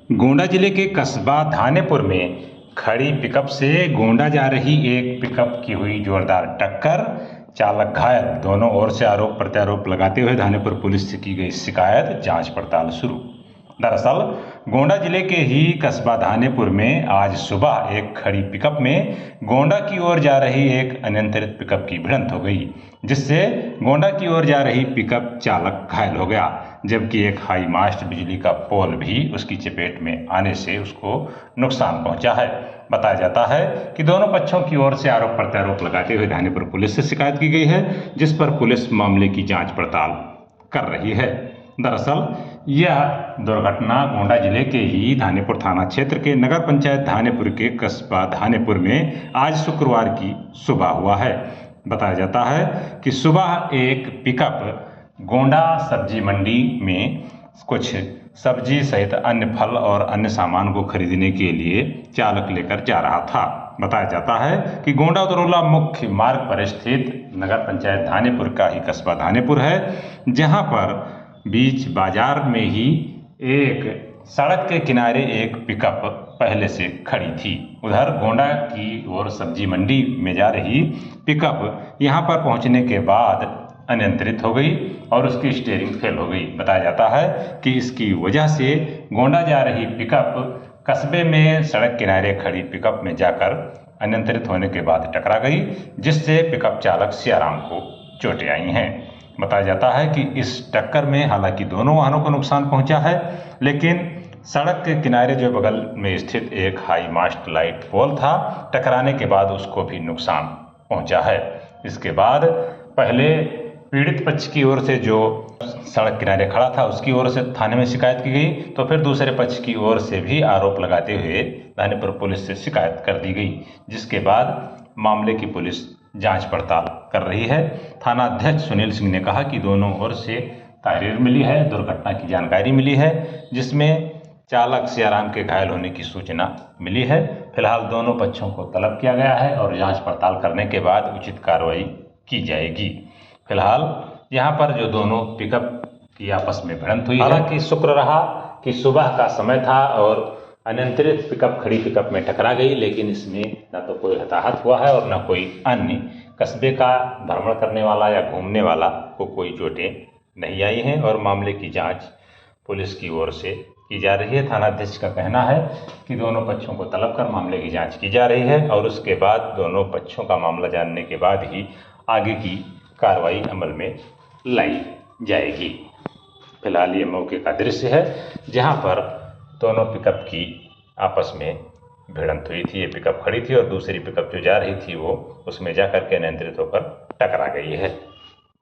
गोंडा जिले के कस्बा धानेपुर में खड़ी पिकअप से गोंडा जा रही एक पिकअप की हुई जोरदार टक्कर, चालक घायल। दोनों ओर से आरोप प्रत्यारोप लगाते हुए धानेपुर पुलिस से की गई शिकायत, जांच पड़ताल शुरू। दरअसल गोंडा जिले के ही कस्बा धानेपुर में आज सुबह एक खड़ी पिकअप में गोंडा की ओर जा रही एक अनियंत्रित पिकअप की भिड़ंत हो गई, जिससे गोंडा की ओर जा रही पिकअप चालक घायल हो गया, जबकि एक हाई मास्ट बिजली का पोल भी उसकी चपेट में आने से उसको नुकसान पहुंचा है। बताया जाता है कि दोनों पक्षों की ओर से आरोप प्रत्यारोप लगाते हुए धानेपुर पुलिस से शिकायत की गई है, जिस पर पुलिस मामले की जांच पड़ताल कर रही है। दरअसल यह दुर्घटना गोंडा जिले के ही धानेपुर थाना क्षेत्र के नगर पंचायत धानेपुर के कस्बा धानेपुर में आज शुक्रवार की सुबह हुआ है। बताया जाता है कि सुबह एक पिकअप गोंडा सब्जी मंडी में कुछ सब्जी सहित अन्य फल और अन्य सामान को खरीदने के लिए चालक लेकर जा रहा था। बताया जाता है कि गोंडा दरोला मुख्य मार्ग पर स्थित नगर पंचायत धानेपुर का ही कस्बा धानेपुर है, जहां पर बीच बाजार में ही एक सड़क के किनारे एक पिकअप पहले से खड़ी थी। उधर गोंडा की ओर सब्जी मंडी में जा रही पिकअप यहां पर पहुंचने के बाद अनियंत्रित हो गई और उसकी स्टीयरिंग फेल हो गई। बताया जाता है कि इसकी वजह से गोंडा जा रही पिकअप कस्बे में सड़क किनारे खड़ी पिकअप में जाकर अनियंत्रित होने के बाद टकरा गई, जिससे पिकअप चालक सियाराम को चोटें आई हैं। बताया जाता है कि इस टक्कर में हालांकि दोनों वाहनों को नुकसान पहुंचा है, लेकिन सड़क के किनारे जो बगल में स्थित एक हाई मास्ट लाइट पोल था, टकराने के बाद उसको भी नुकसान पहुंचा है। इसके बाद पहले पीड़ित पक्ष की ओर से जो सड़क किनारे खड़ा था उसकी ओर से थाने में शिकायत की गई, तो फिर दूसरे पक्ष की ओर से भी आरोप लगाते हुए धानेपुर पुलिस से शिकायत कर दी गई, जिसके बाद मामले की पुलिस जांच पड़ताल कर रही है। थाना अध्यक्ष सुनील सिंह ने कहा कि दोनों ओर से तहरीर मिली है, दुर्घटना की जानकारी मिली है, जिसमें चालक सियाराम के घायल होने की सूचना मिली है। फिलहाल दोनों पक्षों को तलब किया गया है और जांच पड़ताल करने के बाद उचित कार्रवाई की जाएगी। फिलहाल यहाँ पर जो दोनों पिकअप की आपस में भिड़ंत हुई, हालांकि शुक्र रहा कि सुबह का समय था और अनियंत्रित पिकअप खड़ी पिकअप में टकरा गई, लेकिन इसमें न तो कोई हताहत हुआ है और न कोई अन्य कस्बे का भ्रमण करने वाला या घूमने वाला को कोई चोटें नहीं आई हैं और मामले की जांच पुलिस की ओर से की जा रही है। थानाध्यक्ष का कहना है कि दोनों पक्षों को तलब कर मामले की जांच की जा रही है और उसके बाद दोनों पक्षों का मामला जानने के बाद ही आगे की कार्रवाई अमल में लाई जाएगी। फिलहाल ये मौके का दृश्य है जहां पर दोनों पिकअप की आपस में भिड़ंत हुई थी। ये पिकअप खड़ी थी और दूसरी पिकअप जो जा रही थी वो उसमें जा करके नियंत्रित होकर टकरा गई है।